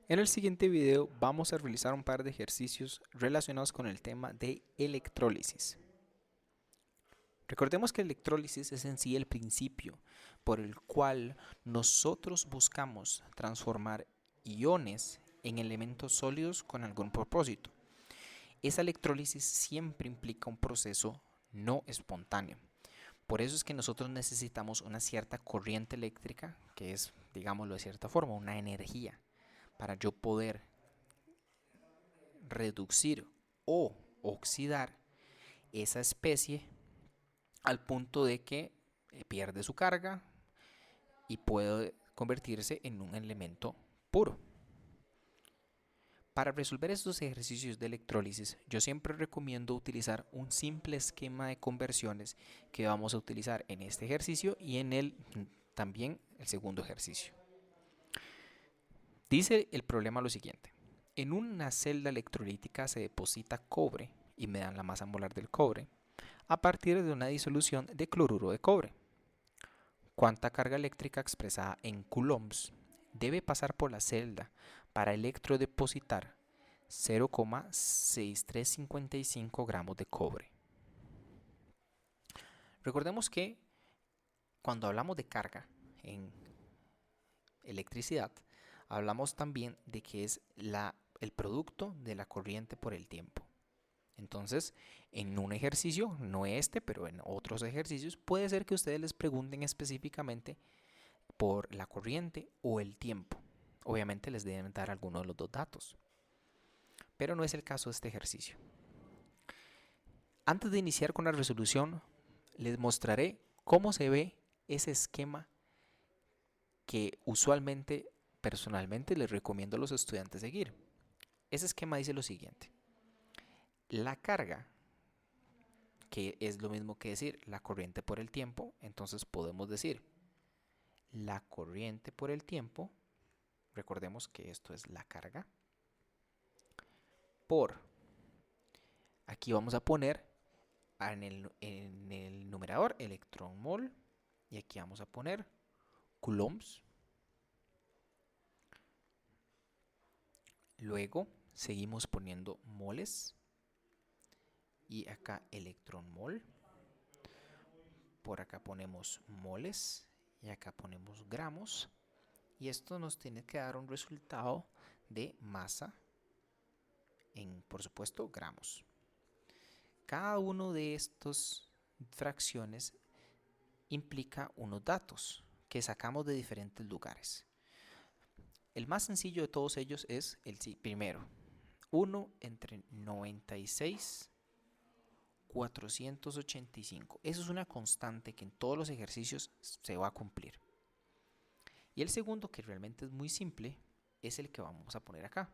En el siguiente video vamos a realizar un par de ejercicios relacionados con el tema de electrólisis. Recordemos que electrólisis es en sí el principio por el cual nosotros buscamos transformar iones en elementos sólidos con algún propósito. Esa electrólisis siempre implica un proceso no espontáneo. Por eso es que nosotros necesitamos una cierta corriente eléctrica, que es, digámoslo de cierta forma, una energía, para yo poder reducir o oxidar esa especie al punto de que pierde su carga y puede convertirse en un elemento puro. Para resolver estos ejercicios de electrólisis, yo siempre recomiendo utilizar un simple esquema de conversiones que vamos a utilizar en este ejercicio y en también el segundo ejercicio. Dice el problema lo siguiente: en una celda electrolítica se deposita cobre y me dan la masa molar del cobre a partir de una disolución de cloruro de cobre. ¿Cuánta carga eléctrica expresada en coulombs debe pasar por la celda para electrodepositar 0,6355 gramos de cobre? Recordemos que cuando hablamos de carga en electricidad, hablamos también de que es el producto de la corriente por el tiempo. Entonces, en un ejercicio, no este, pero en otros ejercicios, puede ser que ustedes les pregunten específicamente por la corriente o el tiempo. Obviamente les deben dar alguno de los dos datos, pero no es el caso de este ejercicio. Antes de iniciar con la resolución, les mostraré cómo se ve ese esquema que usualmente, personalmente, les recomiendo a los estudiantes seguir. Ese esquema dice lo siguiente: la carga, que es lo mismo que decir la corriente por el tiempo, entonces podemos decir la corriente por el tiempo, recordemos que esto es la carga, por, aquí vamos a poner en el numerador electron-mol y aquí vamos a poner coulombs. Luego seguimos poniendo moles y acá electron-mol. Por acá ponemos moles y acá ponemos gramos. Y esto nos tiene que dar un resultado de masa en, por supuesto, gramos. Cada uno de estas fracciones implica unos datos que sacamos de diferentes lugares. El más sencillo de todos ellos es el primero: 1 entre 96,485. Eso es una constante que en todos los ejercicios se va a cumplir. Y el segundo, que realmente es muy simple, es el que vamos a poner acá.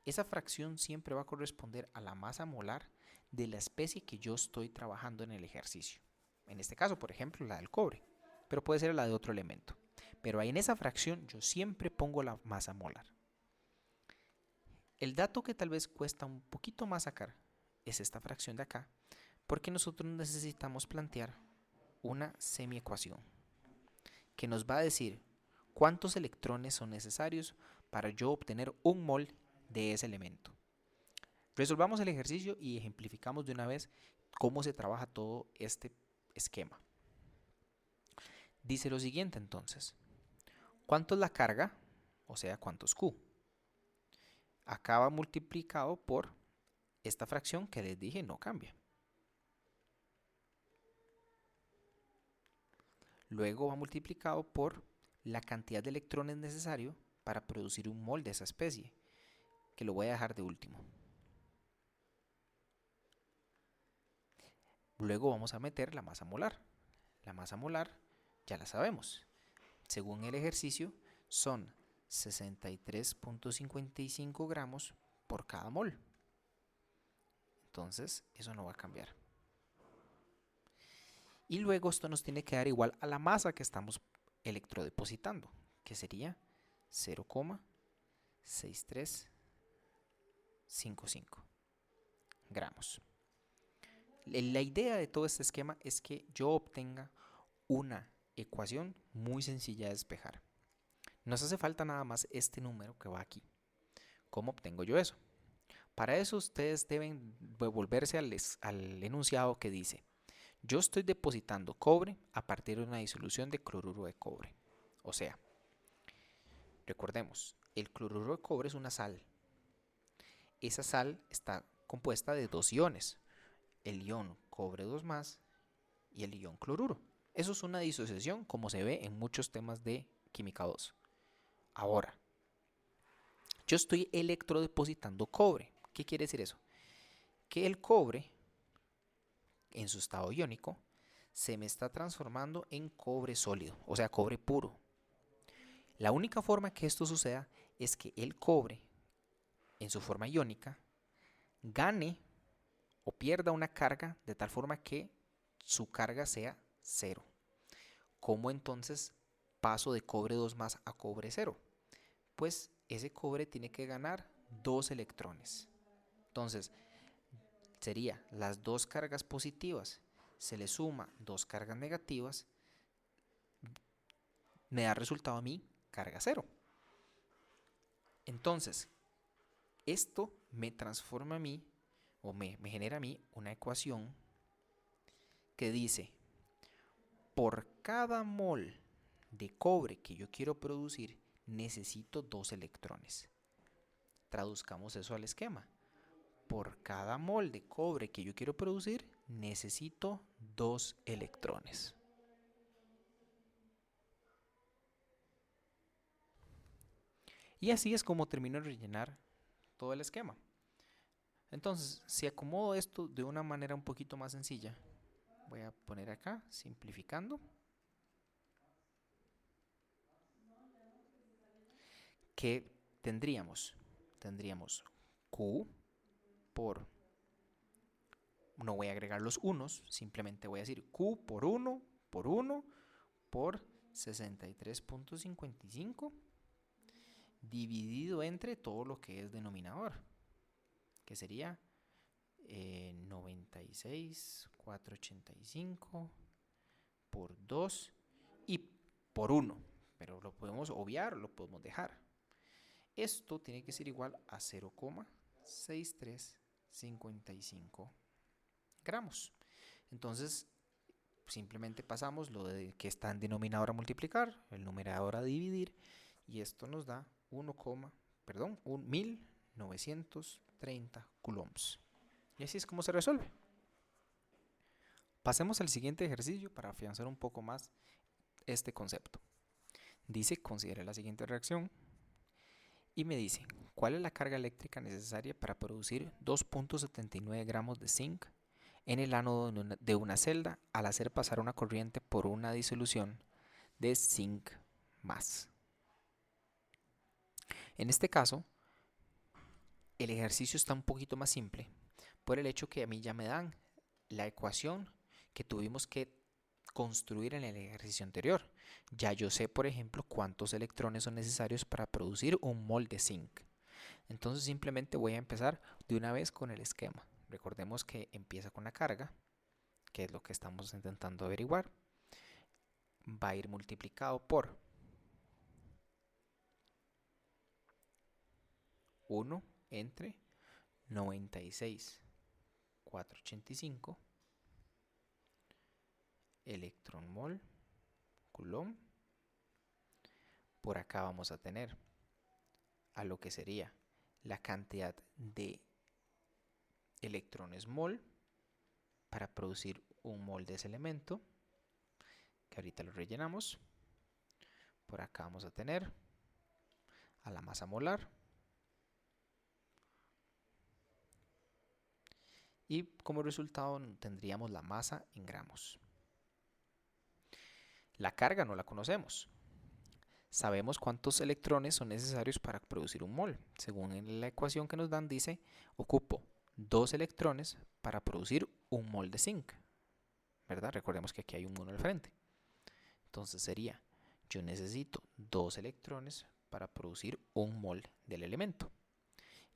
Esa fracción siempre va a corresponder a la masa molar de la especie que yo estoy trabajando en el ejercicio. En este caso, por ejemplo, la del cobre, pero puede ser la de otro elemento. Pero ahí en esa fracción yo siempre pongo la masa molar. El dato que tal vez cuesta un poquito más sacar es esta fracción de acá, porque nosotros necesitamos plantear una semiecuación que nos va a decir cuántos electrones son necesarios para yo obtener un mol de ese elemento. Resolvamos el ejercicio y ejemplificamos de una vez cómo se trabaja todo este esquema. Dice lo siguiente entonces: ¿cuánto es la carga? O sea, ¿cuánto es Q? Acá va multiplicado por esta fracción que les dije no cambia. Luego va multiplicado por la cantidad de electrones necesario para producir un mol de esa especie, que lo voy a dejar de último. Luego vamos a meter la masa molar. La masa molar ya la sabemos. Según el ejercicio, son 63,55 gramos por cada mol. Entonces, eso no va a cambiar. Y luego esto nos tiene que dar igual a la masa que estamos electrodepositando, que sería 0,6355 gramos. La idea de todo este esquema es que yo obtenga una ecuación muy sencilla de despejar. Nos hace falta nada más este número que va aquí. ¿Cómo obtengo yo eso? Para eso ustedes deben volverse al enunciado que dice: yo estoy depositando cobre a partir de una disolución de cloruro de cobre. O sea, recordemos, el cloruro de cobre es una sal. Esa sal está compuesta de dos iones, el ion cobre 2 más y el ion cloruro. Eso es una disociación como se ve en muchos temas de química 2. Ahora, yo estoy electrodepositando cobre. ¿Qué quiere decir eso? Que el cobre, en su estado iónico, se me está transformando en cobre sólido, o sea, cobre puro. La única forma que esto suceda es que el cobre, en su forma iónica, gane o pierda una carga de tal forma que su carga sea cero. ¿Cómo entonces paso de cobre 2 más a cobre 0? Pues ese cobre tiene que ganar 2 electrones. Entonces, sería las dos cargas positivas, se le suma dos cargas negativas, me da resultado a mí carga 0. Entonces, esto me transforma a mí, o me genera a mí una ecuación que dice: por cada mol de cobre que yo quiero producir, necesito 2 electrones. Traduzcamos eso al esquema. Por cada mol de cobre que yo quiero producir, necesito 2 electrones. Y así es como termino de rellenar todo el esquema. Entonces, si acomodo esto de una manera un poquito más sencilla, voy a poner acá, simplificando, que tendríamos Q por, no voy a agregar los unos, simplemente voy a decir Q por 1 por 63.55 dividido entre todo lo que es denominador, que sería 96,485 por 2 y por 1, pero lo podemos obviar, lo podemos dejar. Esto tiene que ser igual a 0,6355 gramos. Entonces, simplemente pasamos lo de que está en denominador a multiplicar, el numerador a dividir, y esto nos da 1930 coulombs. Y así es como se resuelve. Pasemos al siguiente ejercicio para afianzar un poco más este concepto. Dice: considere la siguiente reacción y me dice: ¿cuál es la carga eléctrica necesaria para producir 2.79 gramos de zinc en el ánodo de una celda al hacer pasar una corriente por una disolución de zinc más? En este caso, el ejercicio está un poquito más simple por el hecho que a mí ya me dan la ecuación que tuvimos que construir en el ejercicio anterior. Ya yo sé, por ejemplo, cuántos electrones son necesarios para producir un mol de zinc. Entonces simplemente voy a empezar de una vez con el esquema. Recordemos que empieza con la carga, que es lo que estamos intentando averiguar. Va a ir multiplicado por 1 entre 96,485 electron mol coulomb. Por acá vamos a tener a lo que sería la cantidad de electrones mol para producir un mol de ese elemento, que ahorita lo rellenamos. Por acá vamos a tener a la masa molar, y como resultado tendríamos la masa en gramos. La carga no la conocemos. Sabemos cuántos electrones son necesarios para producir un mol. Según la ecuación que nos dan, dice: ocupo 2 electrones para producir un mol de zinc, ¿verdad? Recordemos que aquí hay un 1 al frente. Entonces sería: yo necesito 2 electrones para producir un mol del elemento.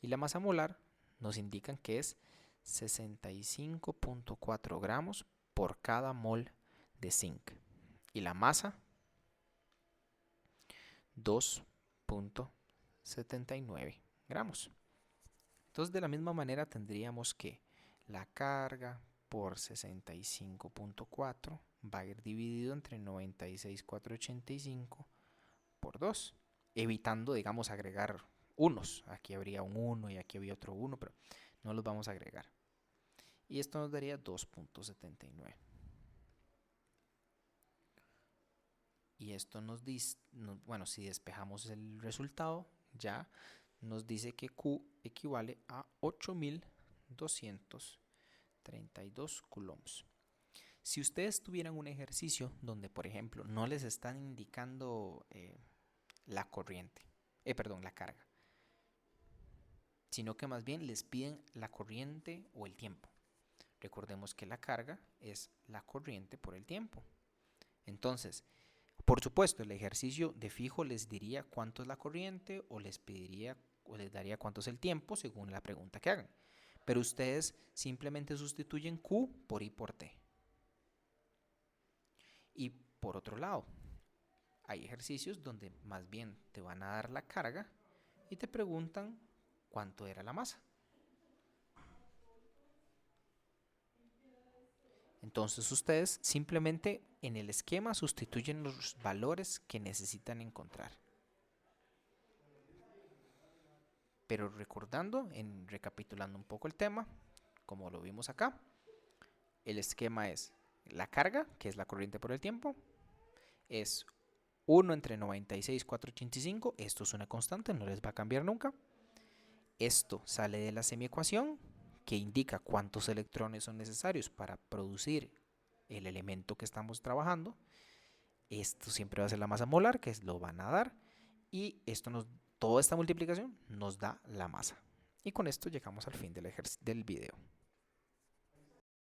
Y la masa molar nos indican que es 65.4 gramos por cada mol de zinc. Y la masa, 2.79 gramos. Entonces de la misma manera tendríamos que la carga por 65.4 va a ir dividido entre 96.485 por 2, evitando, digamos, agregar unos. Aquí habría un 1 y aquí había otro 1, pero no los vamos a agregar. Y esto nos daría 2.79. Y esto nos dice, bueno, si despejamos el resultado, ya nos dice que Q equivale a 8.232 coulombs. Si ustedes tuvieran un ejercicio donde, por ejemplo, no les están indicando la corriente, la carga, sino que más bien les piden la corriente o el tiempo. Recordemos que la carga es la corriente por el tiempo. Entonces, por supuesto, el ejercicio de fijo les diría cuánto es la corriente o les pediría o les daría cuánto es el tiempo según la pregunta que hagan. Pero ustedes simplemente sustituyen Q por I por T. Y por otro lado, hay ejercicios donde más bien te van a dar la carga y te preguntan cuánto era la masa. Entonces ustedes simplemente en el esquema sustituyen los valores que necesitan encontrar. Pero recapitulando un poco el tema, como lo vimos acá, el esquema es la carga, que es la corriente por el tiempo, es 1 entre 96.485, esto es una constante, no les va a cambiar nunca. Esto sale de la semiecuación, que indica cuántos electrones son necesarios para producir el elemento que estamos trabajando. Esto siempre va a ser la masa molar, que lo van a dar, y toda esta multiplicación nos da la masa. Y con esto llegamos al fin del video.